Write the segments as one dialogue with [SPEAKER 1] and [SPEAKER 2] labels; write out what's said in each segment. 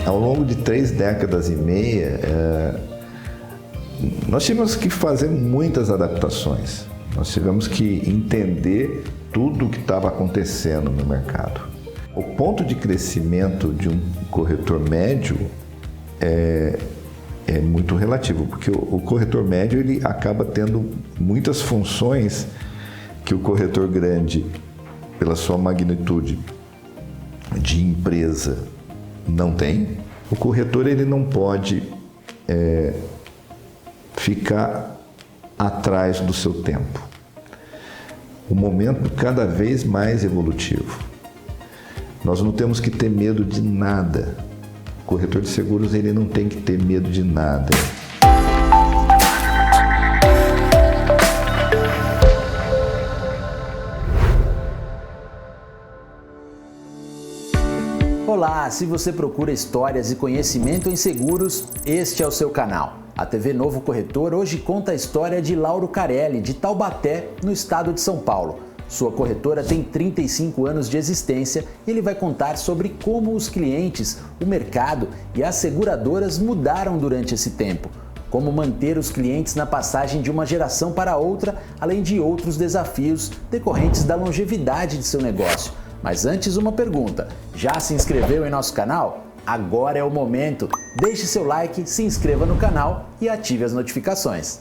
[SPEAKER 1] Ao longo de 3 décadas e meia, nós tivemos que fazer muitas adaptações. Nós tivemos que entender tudo o que estava acontecendo no mercado. O ponto de crescimento de um corretor médio é muito relativo, porque o corretor médio ele acaba tendo muitas funções que o corretor grande, pela sua magnitude de empresa, não tem. O corretor ele não pode ficar atrás do seu tempo. O momento cada vez mais evolutivo. Nós não temos que ter medo de nada. O corretor de seguros ele não tem que ter medo de nada.
[SPEAKER 2] Olá, se você procura histórias e conhecimento em seguros, este é o seu canal. A TV Novo Corretor hoje conta a história de Lauro Carelli, de Taubaté, no estado de São Paulo. Sua corretora tem 35 anos de existência e ele vai contar sobre como os clientes, o mercado e as seguradoras mudaram durante esse tempo. Como manter os clientes na passagem de uma geração para outra, além de outros desafios decorrentes da longevidade de seu negócio. Mas antes, uma pergunta: já se inscreveu em nosso canal? Agora é o momento! Deixe seu like, se inscreva no canal e ative as notificações.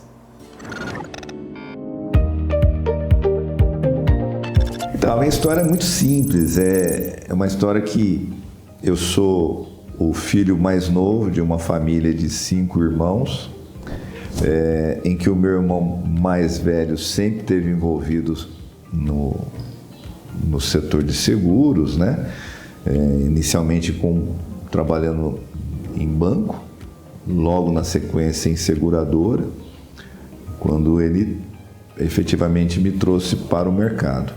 [SPEAKER 1] Então, a minha história é muito simples. É uma história que eu sou o filho mais novo de uma família de 5 irmãos, em que o meu irmão mais velho sempre esteve envolvido no setor de seguros, né? Inicialmente trabalhando em banco, logo na sequência em seguradora, quando ele efetivamente me trouxe para o mercado.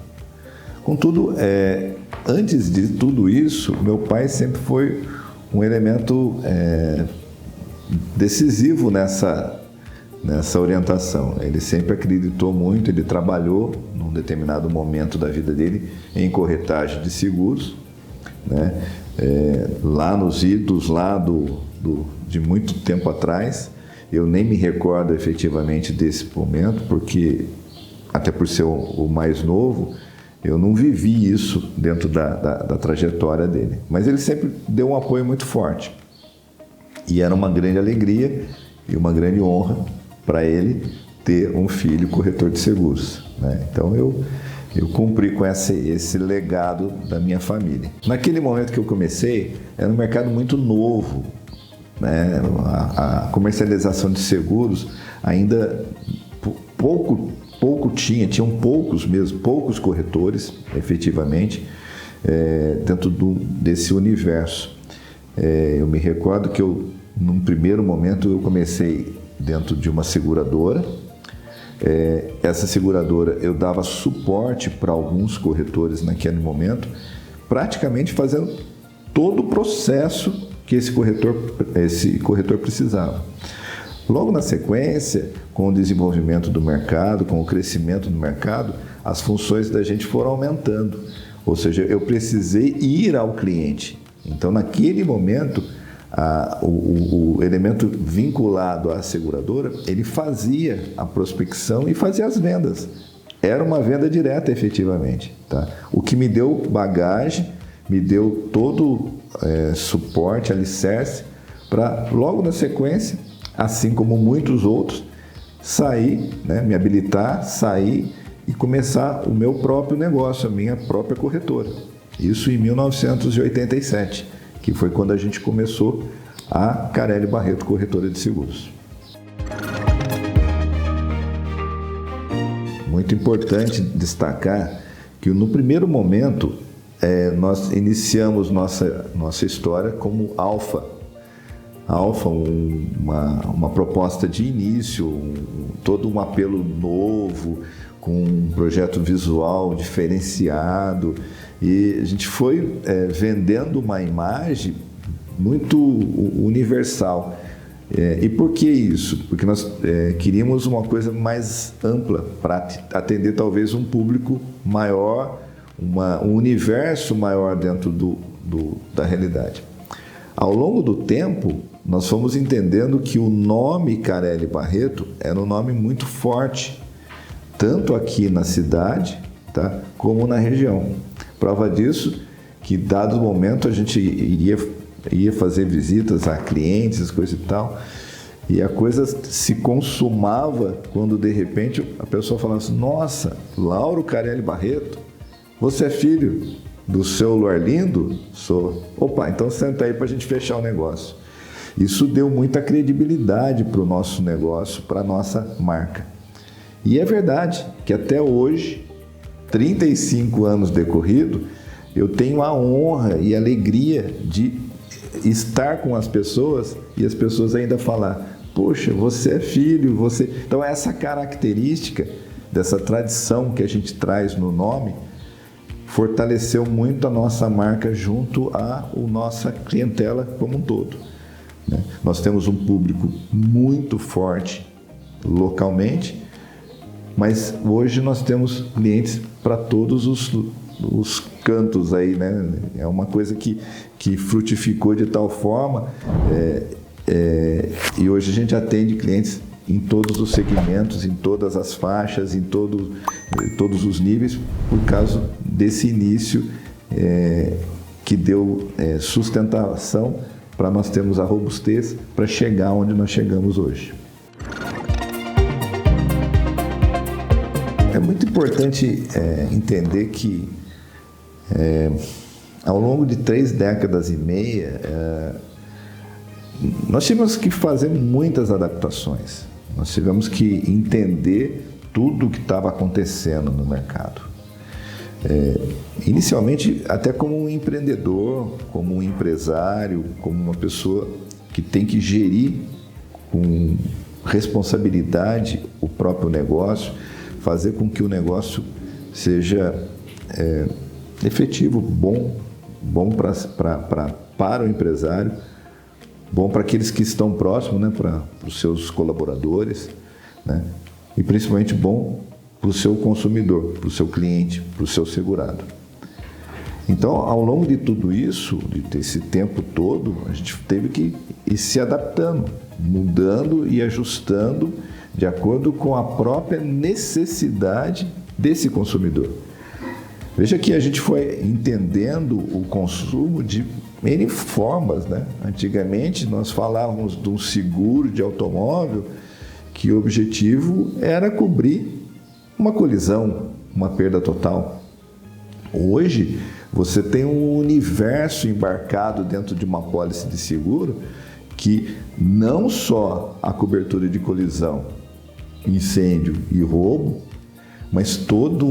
[SPEAKER 1] Contudo, antes de tudo isso, meu pai sempre foi um elemento decisivo nessa orientação. Ele sempre acreditou muito, ele trabalhou num determinado momento da vida dele em corretagem de seguros, né? Lá nos idos de muito tempo atrás. Eu nem me recordo efetivamente desse momento, porque até por ser o mais novo, eu não vivi isso dentro da trajetória dele. Mas ele sempre deu um apoio muito forte. E era uma grande alegria e uma grande honra para ele ter um filho corretor de seguros, né? Então eu cumpri com esse legado da minha família. Naquele momento que eu comecei, era um mercado muito novo, né? A comercialização de seguros ainda tinham poucos corretores, efetivamente, dentro desse universo. Eu me recordo que num primeiro momento, eu comecei dentro de uma seguradora. Essa seguradora, eu dava suporte para alguns corretores naquele momento, praticamente fazendo todo o processo que esse corretor precisava. Logo na sequência, com o desenvolvimento do mercado, com o crescimento do mercado, as funções da gente foram aumentando. Ou seja, eu precisei ir ao cliente. Então, naquele momento, o elemento vinculado à seguradora, ele fazia a prospecção e fazia as vendas. Era uma venda direta, efetivamente, tá? O que me deu bagagem, me deu todo suporte, alicerce, para logo na sequência, assim como muitos outros, sair, né, me habilitar, sair e começar o meu próprio negócio, a minha própria corretora. Isso em 1987, que foi quando a gente começou a Carelli Barreto Corretora de Seguros. Muito importante destacar que no primeiro momento nós iniciamos nossa história como Alfa. Alfa, uma proposta de início, todo um apelo novo, com um projeto visual diferenciado, e a gente foi vendendo uma imagem muito universal. E por que isso? Porque nós queríamos uma coisa mais ampla, para atender talvez um público maior, um universo maior dentro da realidade. Ao longo do tempo, nós fomos entendendo que o nome Carelli Barreto era um nome muito forte, tanto aqui na cidade, tá, como na região. Prova disso que, dado o momento, a gente ia fazer visitas a clientes, coisa e tal, e a coisa se consumava quando, de repente, a pessoa falava assim: nossa, Lauro Carelli Barreto, você é filho do seu Luarlindo? Sou. Opa, então senta aí para a gente fechar o negócio. Isso deu muita credibilidade para o nosso negócio, para a nossa marca. E é verdade que até hoje, 35 anos decorrido, eu tenho a honra e a alegria de estar com as pessoas e as pessoas ainda falar: poxa, você é filho, você... Então essa característica dessa tradição que a gente traz no nome fortaleceu muito a nossa marca junto à nossa clientela como um todo, né? Nós temos um público muito forte localmente, mas hoje nós temos clientes para todos os cantos aí, né? É uma coisa que frutificou de tal forma, e hoje a gente atende clientes em todos os segmentos, em todas as faixas, em todos os níveis, por causa desse início que deu sustentação para nós termos a robustez para chegar onde nós chegamos hoje. É muito importante entender que ao longo de 3 décadas e meia nós tivemos que fazer muitas adaptações. Nós tivemos que entender tudo o que estava acontecendo no mercado. Inicialmente, até como um empreendedor, como um empresário, como uma pessoa que tem que gerir com responsabilidade o próprio negócio, fazer com que o negócio seja efetivo, bom para o empresário, bom para aqueles que estão próximos, né, para os seus colaboradores, né, e principalmente bom para o seu consumidor, para o seu cliente, para o seu segurado. Então, ao longo de tudo isso, desse tempo todo, a gente teve que ir se adaptando, mudando e ajustando de acordo com a própria necessidade desse consumidor. Veja que a gente foi entendendo o consumo de N formas, né? Antigamente nós falávamos de um seguro de automóvel que o objetivo era cobrir uma colisão, uma perda total. Hoje você tem um universo embarcado dentro de uma pólice de seguro que não só a cobertura de colisão, incêndio e roubo, mas todo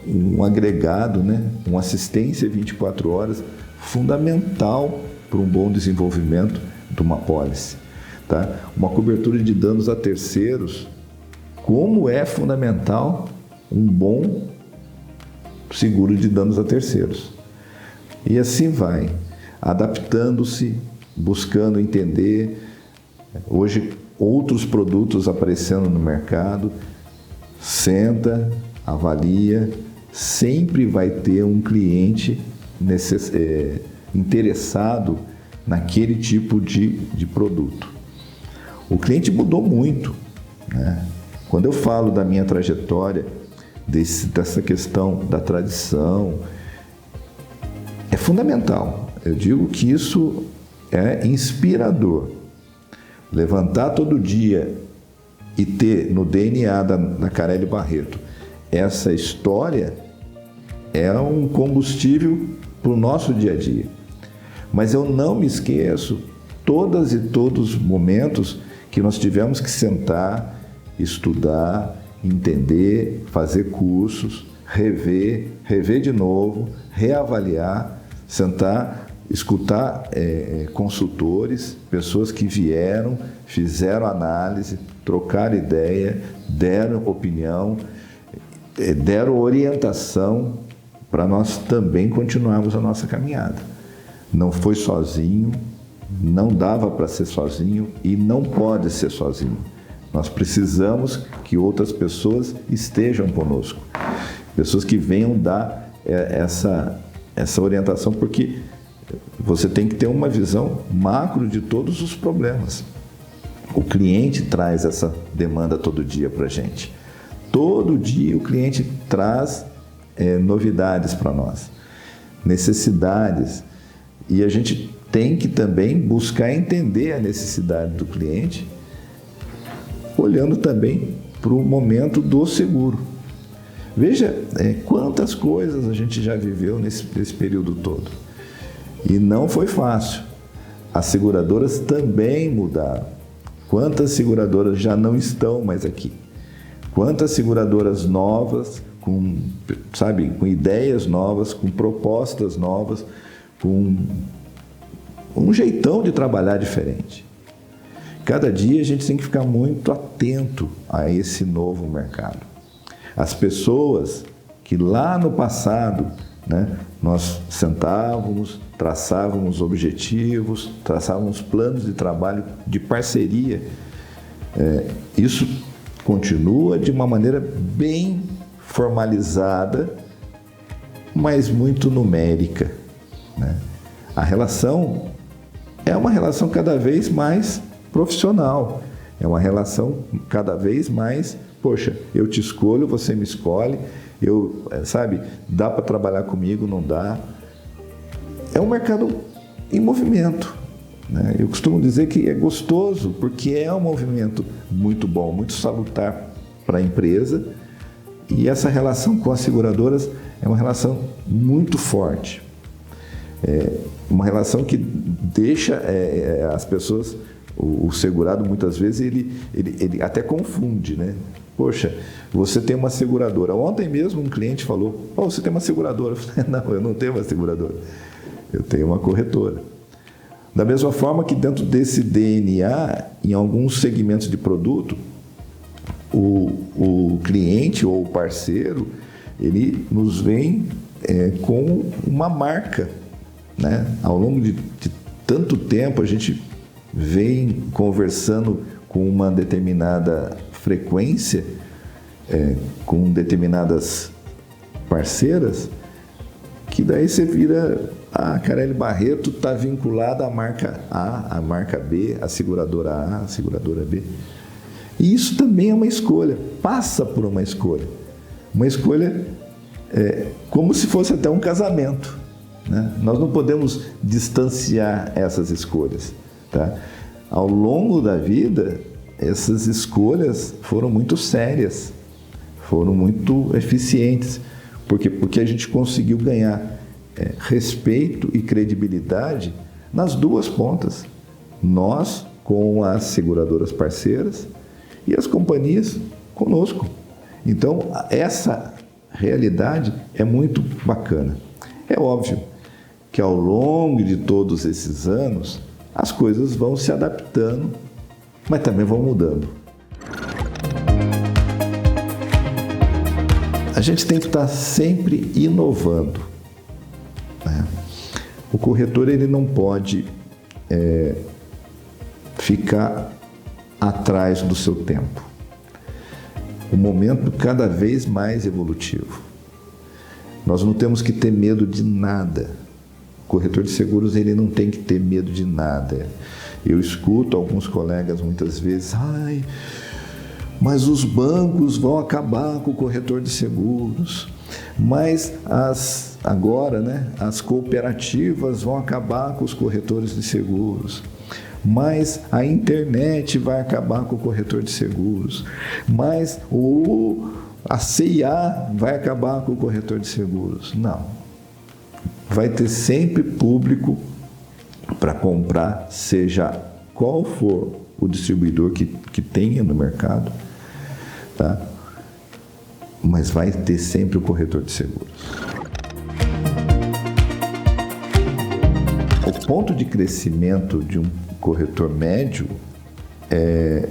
[SPEAKER 1] um agregado, né? Uma assistência 24 horas fundamental para um bom desenvolvimento de uma pólice, tá? Uma cobertura de danos a terceiros, como é fundamental um bom seguro de danos a terceiros. E assim vai, adaptando-se, buscando entender. Hoje, outros produtos aparecendo no mercado, senta, avalia, sempre vai ter um cliente interessado naquele tipo de produto. O cliente mudou muito, né? Quando eu falo da minha trajetória, dessa questão da tradição, é fundamental. Eu digo que isso é inspirador. Levantar todo dia e ter no DNA da Carelli Barreto essa história é um combustível para o nosso dia a dia. Mas eu não me esqueço todos os momentos que nós tivemos que sentar, estudar, entender, fazer cursos, rever de novo, reavaliar, sentar, escutar consultores, pessoas que vieram, fizeram análise, trocaram ideia, deram opinião, deram orientação para nós também continuarmos a nossa caminhada. Não foi sozinho, não dava para ser sozinho e não pode ser sozinho. Nós precisamos que outras pessoas estejam conosco, pessoas que venham dar essa orientação, porque você tem que ter uma visão macro de todos os problemas. O cliente traz essa demanda todo dia para a gente. Todo dia o cliente traz novidades para nós, necessidades. E a gente tem que também buscar entender a necessidade do cliente, olhando também para o momento do seguro. Veja quantas coisas a gente já viveu nesse período todo. E não foi fácil. As seguradoras também mudaram. Quantas seguradoras já não estão mais aqui? Quantas seguradoras novas, com ideias novas, com propostas novas, com um jeitão de trabalhar diferente. Cada dia a gente tem que ficar muito atento a esse novo mercado. As pessoas que lá no passado, né, nós sentávamos, traçávamos objetivos, traçávamos planos de trabalho, de parceria, isso continua de uma maneira bem formalizada, mas muito numérica, né? A relação é uma relação cada vez mais profissional, é uma relação cada vez mais, poxa, eu te escolho, você me escolhe, dá para trabalhar comigo, não dá. É um mercado em movimento, né? Eu costumo dizer que é gostoso, porque é um movimento muito bom, muito salutar para a empresa, e essa relação com as seguradoras é uma relação muito forte. Uma relação que deixa as pessoas, o segurado muitas vezes ele até confunde, né? Poxa, você tem uma seguradora. Ontem mesmo um cliente falou, você tem uma seguradora. Eu falei, não, eu não tenho uma seguradora, eu tenho uma corretora. Da mesma forma que dentro desse DNA, em alguns segmentos de produto, o cliente ou o parceiro, ele nos vem com uma marca, né? Ao longo de tanto tempo, a gente vem conversando com uma determinada frequência, com determinadas parceiras, que daí você vira, a Carelli Barreto está vinculada à marca A, à marca B, a seguradora A, a seguradora B. E isso também é uma escolha, passa por uma escolha. Uma escolha como se fosse até um casamento, né? Nós não podemos distanciar essas escolhas, tá? Ao longo da vida, essas escolhas foram muito sérias, foram muito eficientes. Por quê? Porque a gente conseguiu ganhar respeito e credibilidade nas duas pontas. Nós com as seguradoras parceiras e as companhias conosco. Então, essa realidade é muito bacana. É óbvio que ao longo de todos esses anos, as coisas vão se adaptando, mas também vão mudando. A gente tem que estar sempre inovando, né? O corretor ele não pode ficar atrás do seu tempo. O momento cada vez mais evolutivo. Nós não temos que ter medo de nada. O corretor de seguros ele não tem que ter medo de nada. Eu escuto alguns colegas muitas vezes, mas os bancos vão acabar com o corretor de seguros, mas agora, né, as cooperativas vão acabar com os corretores de seguros, mas a internet vai acabar com o corretor de seguros, mas a CIA vai acabar com o corretor de seguros. Não. Vai ter sempre público para comprar, seja qual for o distribuidor que tenha no mercado, tá? Mas vai ter sempre o corretor de seguros. O ponto de crescimento de um corretor médio é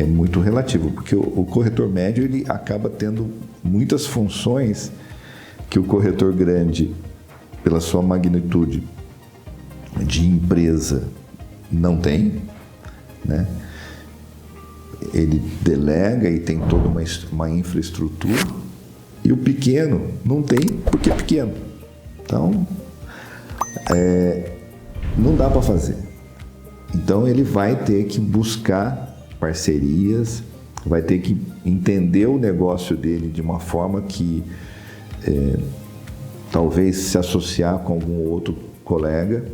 [SPEAKER 1] muito relativo, porque o corretor médio ele acaba tendo muitas funções que o corretor grande, pela sua magnitude de empresa, não tem, né? Ele delega e tem toda uma infraestrutura, e o pequeno não tem porque é pequeno. Então, Não dá para fazer. Então ele vai ter que buscar parcerias, vai ter que entender o negócio dele de uma forma que talvez se associar com algum outro colega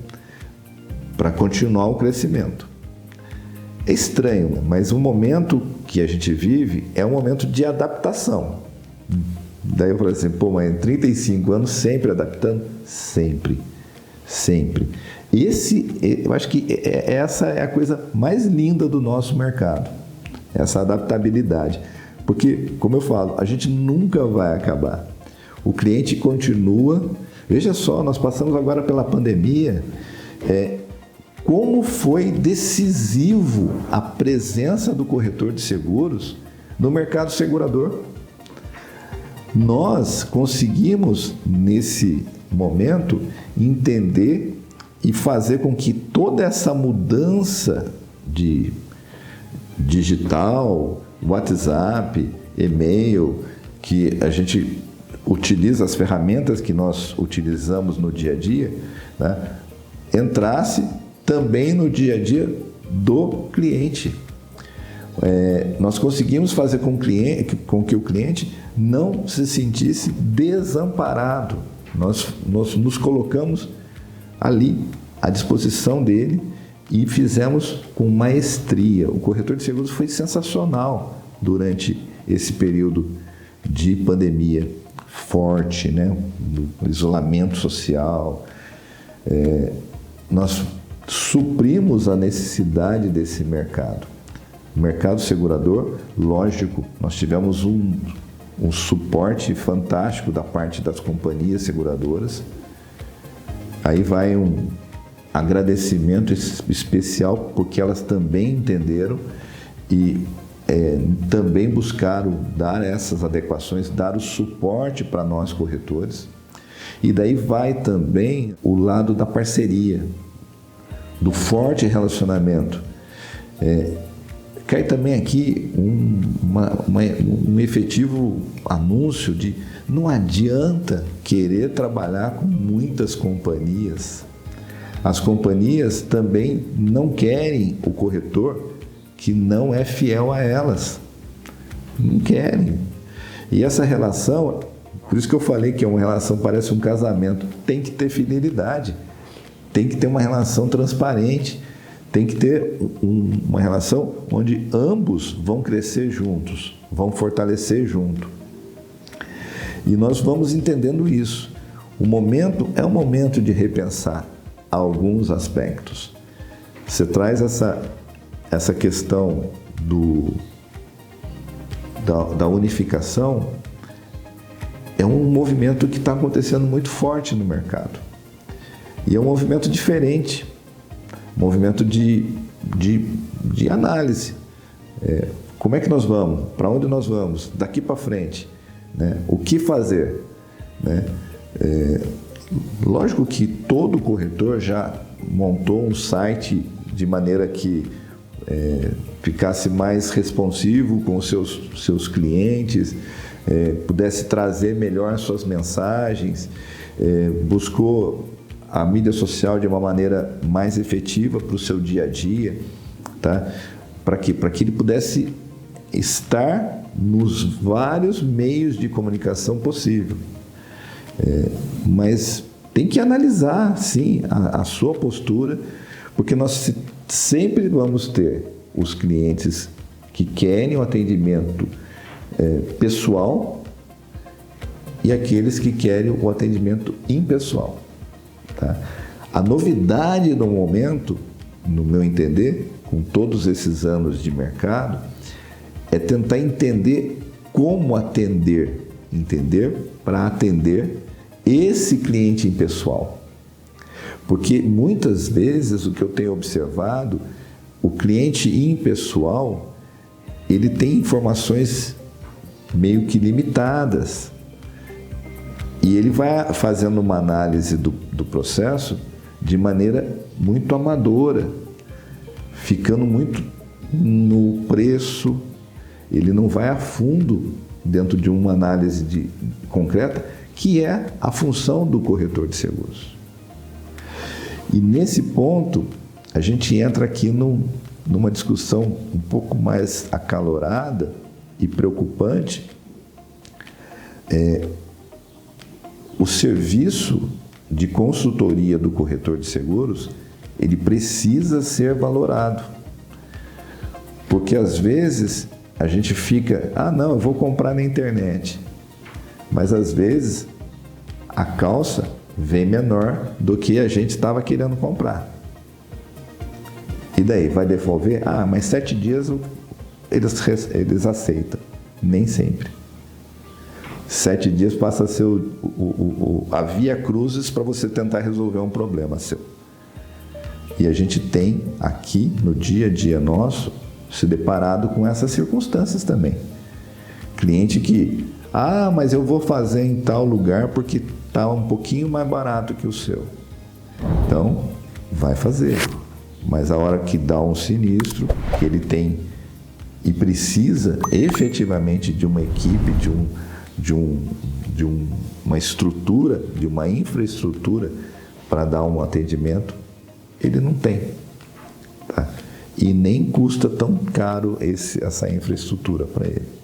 [SPEAKER 1] para continuar o crescimento. É estranho, mas o momento que a gente vive é um momento de adaptação. Daí eu falei assim, pô, mas 35 anos sempre adaptando? Sempre. Eu acho que essa é a coisa mais linda do nosso mercado, essa adaptabilidade. Porque, como eu falo, a gente nunca vai acabar. O cliente continua. Veja só, nós passamos agora pela pandemia, como foi decisivo a presença do corretor de seguros no mercado segurador. Nós conseguimos, nesse momento, entender e fazer com que toda essa mudança de digital, WhatsApp, e-mail, que a gente utiliza, as ferramentas que nós utilizamos no dia a dia, né, entrasse também no dia a dia do cliente. Nós conseguimos fazer com que o cliente não se sentisse desamparado. Nós nos colocamos ali à disposição dele e fizemos com maestria. O corretor de seguros foi sensacional durante esse período de pandemia forte, né? Do isolamento social. Nós suprimos a necessidade desse mercado. O mercado segurador, lógico, nós tivemos um suporte fantástico da parte das companhias seguradoras. Aí vai um agradecimento especial, porque elas também entenderam e também buscaram dar essas adequações, dar o suporte para nós corretores. E daí vai também o lado da parceria, do forte relacionamento. Cai também aqui um efetivo anúncio de não adianta querer trabalhar com muitas companhias. As companhias também não querem o corretor que não é fiel a elas. Não querem. E essa relação, por isso que eu falei que é uma relação, parece um casamento, tem que ter fidelidade, tem que ter uma relação transparente, tem que ter uma relação onde ambos vão crescer juntos, vão fortalecer junto. E nós vamos entendendo isso. O momento é um momento de repensar alguns aspectos. Você traz essa questão da unificação, é um movimento que está acontecendo muito forte no mercado. E é um movimento diferente, um movimento de análise. Como é que nós vamos? Para onde nós vamos? Daqui para frente. Né? O que fazer? Né? Lógico que todo corretor já montou um site de maneira que ficasse mais responsivo com os seus clientes, pudesse trazer melhor suas mensagens, buscou a mídia social de uma maneira mais efetiva para o seu dia a dia, tá? Para que ele pudesse estar nos vários meios de comunicação possível. Mas tem que analisar, sim, a sua postura, porque nós sempre vamos ter os clientes que querem o atendimento pessoal e aqueles que querem o atendimento impessoal. Tá? A novidade do momento, no meu entender, com todos esses anos de mercado, é tentar entender como atender para atender esse cliente impessoal. Porque muitas vezes o que eu tenho observado, o cliente impessoal, ele tem informações meio que limitadas. E ele vai fazendo uma análise do processo de maneira muito amadora, ficando muito no preço. Ele não vai a fundo dentro de uma análise concreta, que é a função do corretor de seguros. E nesse ponto, a gente entra aqui numa discussão um pouco mais acalorada e preocupante. O serviço de consultoria do corretor de seguros, ele precisa ser valorado. Porque às vezes a gente fica, não, eu vou comprar na internet. Mas às vezes a calça vem menor do que a gente estava querendo comprar. E daí, vai devolver? Mas 7 dias eles aceitam. Nem sempre. 7 dias passa a ser a via crucis para você tentar resolver um problema seu. E a gente tem aqui, no dia a dia nosso, se deparado com essas circunstâncias também. Cliente que, mas eu vou fazer em tal lugar porque está um pouquinho mais barato que o seu. Então, vai fazer. Mas a hora que dá um sinistro, que ele tem e precisa efetivamente de uma equipe, de uma estrutura, de uma infraestrutura para dar um atendimento, ele não tem. Tá? E nem custa tão caro essa infraestrutura para ele.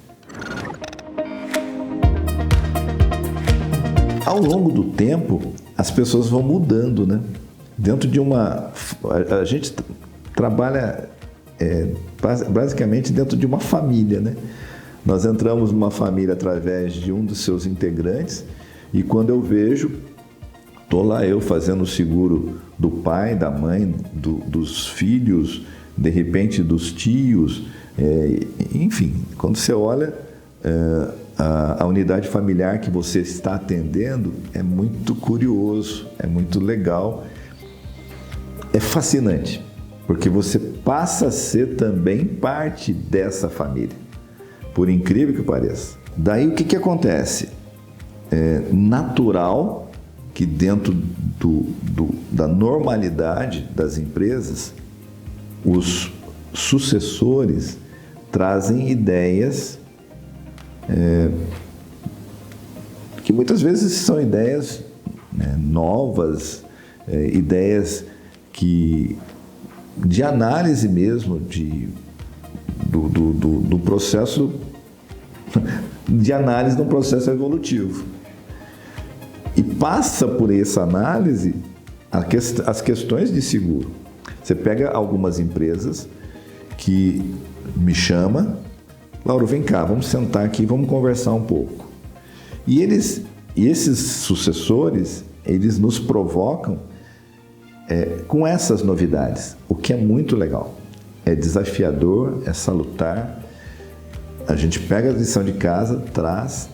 [SPEAKER 1] Ao longo do tempo, as pessoas vão mudando, né? Dentro de a gente trabalha basicamente dentro de uma família, né? Nós entramos numa família através de um dos seus integrantes e quando eu vejo, estou lá eu fazendo o seguro do pai, da mãe, dos filhos, de repente dos tios, enfim, quando você olha a unidade familiar que você está atendendo, é muito curioso, é muito legal, é fascinante, porque você passa a ser também parte dessa família, por incrível que pareça. Daí o que acontece? É natural que dentro da normalidade das empresas, os sucessores trazem ideias que muitas vezes são ideias novas, ideias de análise mesmo do processo de análise de um processo evolutivo. E passa por essa análise as questões de seguro. Você pega algumas empresas que me chamam, Lauro, vem cá, vamos sentar aqui, vamos conversar um pouco. E esses sucessores, eles nos provocam com essas novidades, o que é muito legal. É desafiador, é salutar. A gente pega a lição de casa, traz,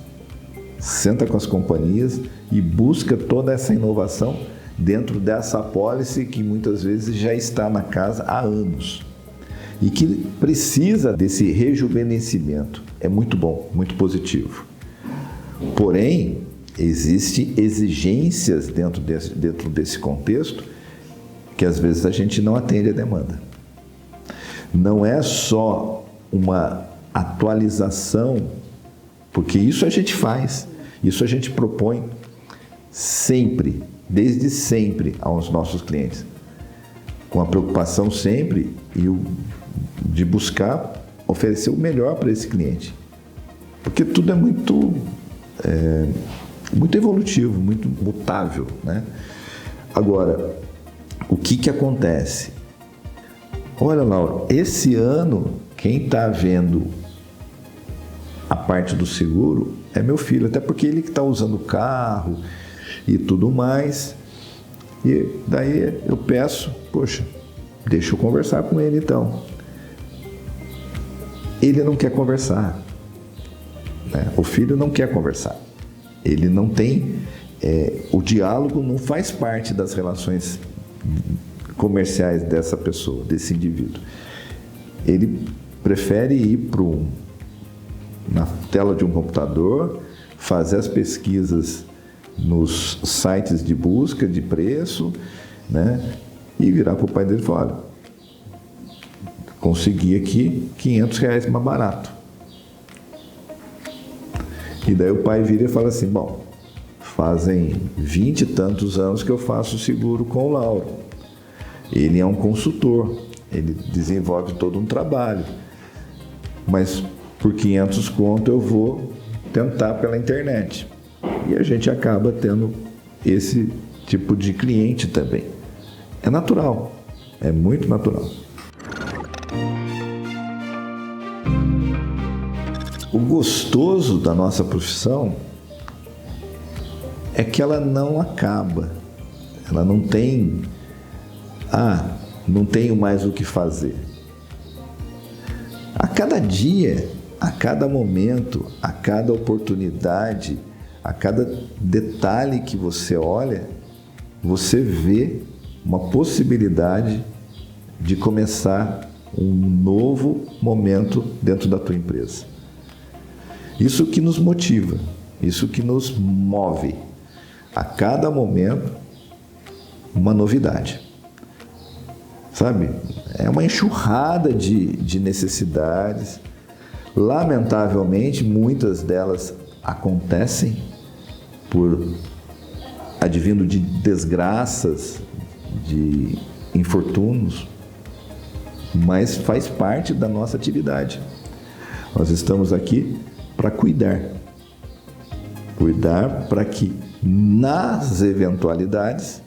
[SPEAKER 1] senta com as companhias e busca toda essa inovação dentro dessa apólice que muitas vezes já está na casa há anos e que precisa desse rejuvenescimento. É muito bom, muito positivo. Porém, existem exigências dentro desse contexto que às vezes a gente não atende a demanda. Não é só uma atualização, porque isso a gente faz, isso a gente propõe sempre, desde sempre aos nossos clientes, com a preocupação sempre de buscar oferecer o melhor para esse cliente, porque tudo é muito evolutivo, muito mutável, né? Agora, o que acontece? Olha, Laura, esse ano quem está vendo a parte do seguro é meu filho, até porque ele que está usando o carro e tudo mais. E daí eu peço, poxa, deixa eu conversar com ele então. Ele não quer conversar, né? O filho não quer conversar. Ele não tem, o diálogo não faz parte das relações comerciais dessa pessoa, desse indivíduo. Ele prefere ir na tela de um computador, fazer as pesquisas nos sites de busca de preço, né? E virar para o pai dele e falar, olha, consegui aqui R$500 mais barato. E daí o pai vira e fala assim, bom, fazem 20 e tantos anos que eu faço seguro com o Lauro. Ele é um consultor, ele desenvolve todo um trabalho, mas por 500 conto eu vou tentar pela internet. E a gente acaba tendo esse tipo de cliente também. É natural, é muito natural. O gostoso da nossa profissão é que ela não acaba, ela não tem, não tenho mais o que fazer. A cada dia, a cada momento, a cada oportunidade, a cada detalhe que você olha, você vê uma possibilidade de começar um novo momento dentro da tua empresa. Isso que nos motiva, isso que nos move. A cada momento, uma novidade. Sabe? É uma enxurrada de necessidades. Lamentavelmente, muitas delas acontecem advindo de desgraças, de infortúnios, mas faz parte da nossa atividade. Nós estamos aqui para cuidar para que nas eventualidades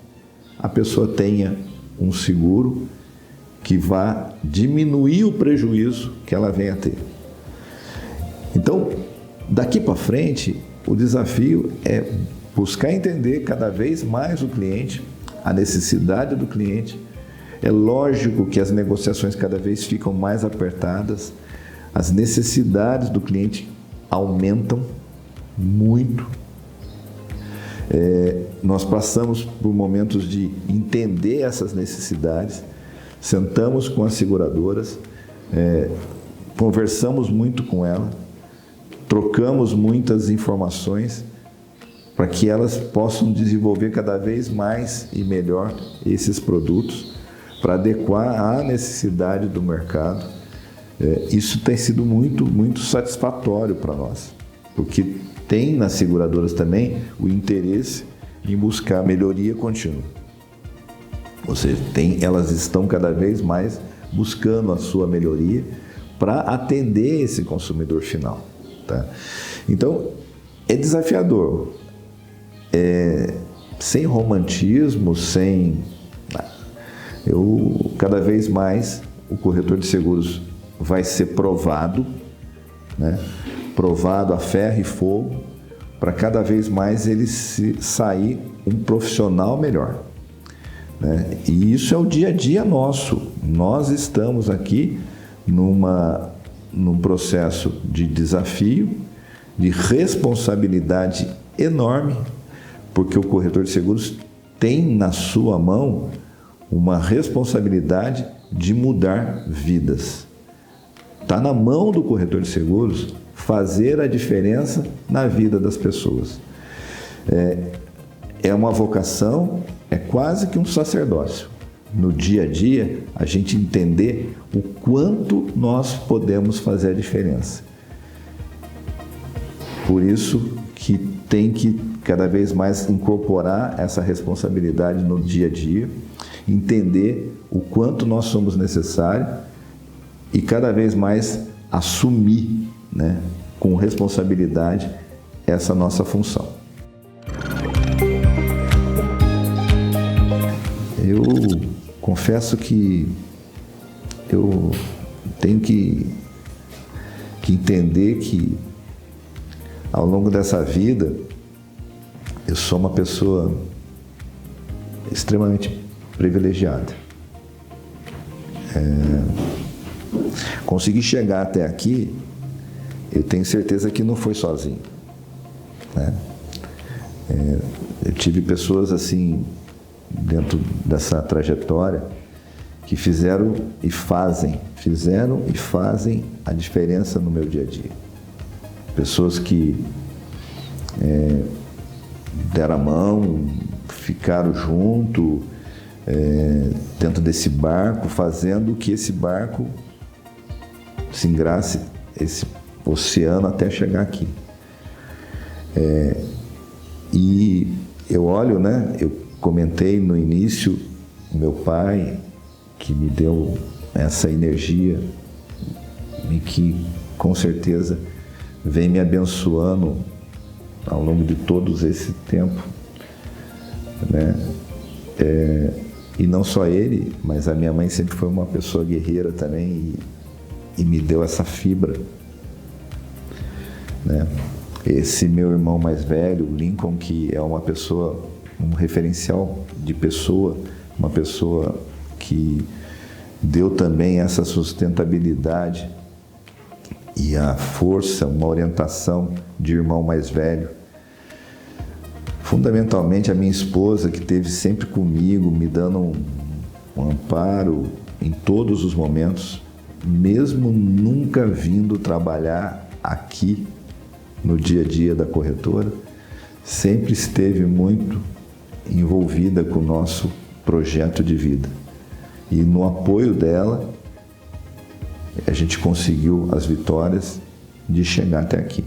[SPEAKER 1] a pessoa tenha um seguro que vá diminuir o prejuízo que ela venha a ter. Então, daqui para frente, o desafio é buscar entender cada vez mais o cliente, a necessidade do cliente. É lógico que as negociações cada vez ficam mais apertadas, as necessidades do cliente aumentam muito. Nós passamos por momentos de entender essas necessidades, sentamos com as seguradoras, conversamos muito com elas, trocamos muitas informações para que elas possam desenvolver cada vez mais e melhor esses produtos para adequar à necessidade do mercado. Isso tem sido muito, muito satisfatório para nós, porque tem nas seguradoras também o interesse em buscar melhoria contínua. Ou seja, elas estão cada vez mais buscando a sua melhoria para atender esse consumidor final. Tá? Então, é desafiador. Sem romantismo, cada vez mais o corretor de seguros vai ser provado, né? Provado a ferro e fogo, para cada vez mais ele sair um profissional melhor, né? E isso é o dia a dia nosso. Nós estamos aqui num processo de desafio, de responsabilidade enorme, porque o corretor de seguros tem na sua mão uma responsabilidade de mudar vidas. Está na mão do corretor de seguros fazer a diferença na vida das pessoas. É uma vocação, é quase que um sacerdócio. No dia a dia, a gente entender o quanto nós podemos fazer a diferença. Por isso que tem que cada vez mais incorporar essa responsabilidade no dia a dia, entender o quanto nós somos necessários e cada vez mais assumir, né, com responsabilidade essa nossa função. Eu confesso que eu tenho que entender que ao longo dessa vida eu sou uma pessoa extremamente privilegiada. Consegui chegar até aqui, eu tenho certeza que não foi sozinho, né? Eu tive pessoas assim, dentro dessa trajetória, que fizeram e fazem a diferença no meu dia a dia. Pessoas que deram a mão, ficaram junto, dentro desse barco, fazendo que esse barco se engrace esse oceano até chegar aqui. E eu olho, né? Eu comentei no início, meu pai, que me deu essa energia e que com certeza vem me abençoando ao longo de todo esse tempo, né? E não só ele, mas a minha mãe sempre foi uma pessoa guerreira também e me deu essa fibra, né? Esse meu irmão mais velho, o Lincoln, que é uma pessoa, um referencial de pessoa, uma pessoa que deu também essa sustentabilidade e a força, uma orientação de irmão mais velho. Fundamentalmente a minha esposa, que esteve sempre comigo, me dando um amparo em todos os momentos, mesmo nunca vindo trabalhar aqui no dia a dia da corretora, sempre esteve muito envolvida com o nosso projeto de vida. E no apoio dela, a gente conseguiu as vitórias de chegar até aqui.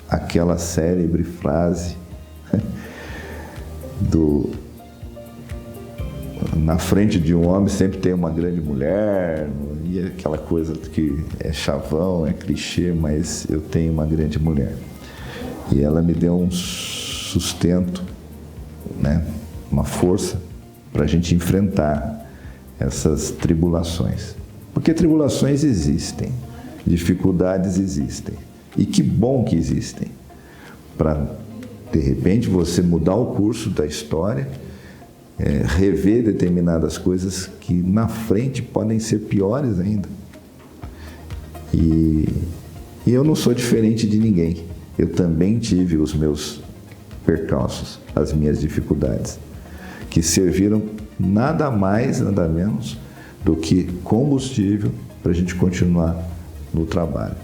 [SPEAKER 1] Aquela célebre frase na frente de um homem sempre tem uma grande mulher, e aquela coisa que é chavão, é clichê, mas eu tenho uma grande mulher. E ela me deu um sustento, né? Uma força para a gente enfrentar essas tribulações. Porque tribulações existem, dificuldades existem. E que bom que existem. Para, de repente, você mudar o curso da história, rever determinadas coisas que na frente podem ser piores ainda. E eu não sou diferente de ninguém. Eu também tive os meus percalços, as minhas dificuldades, que serviram nada mais, nada menos do que combustível para a gente continuar no trabalho.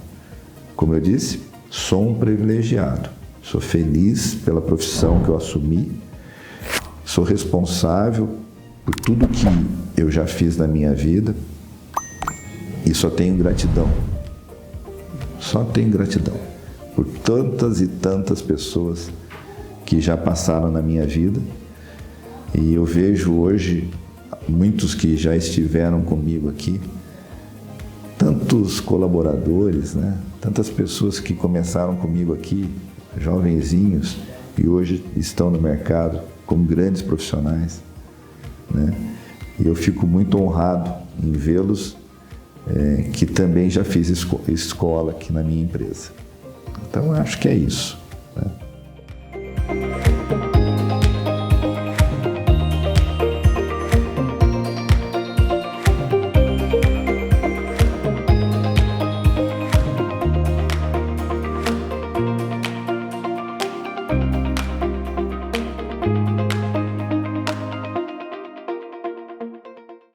[SPEAKER 1] Como eu disse, sou um privilegiado, sou feliz pela profissão que eu assumi, sou responsável por tudo que eu já fiz na minha vida e só tenho gratidão por tantas e tantas pessoas que já passaram na minha vida. E eu vejo hoje muitos que já estiveram comigo aqui, tantos colaboradores, né? Tantas pessoas que começaram comigo aqui, jovenzinhos, e hoje estão no mercado como grandes profissionais, né? E eu fico muito honrado em vê-los, que também já fiz escola aqui na minha empresa. Então, eu acho que é isso.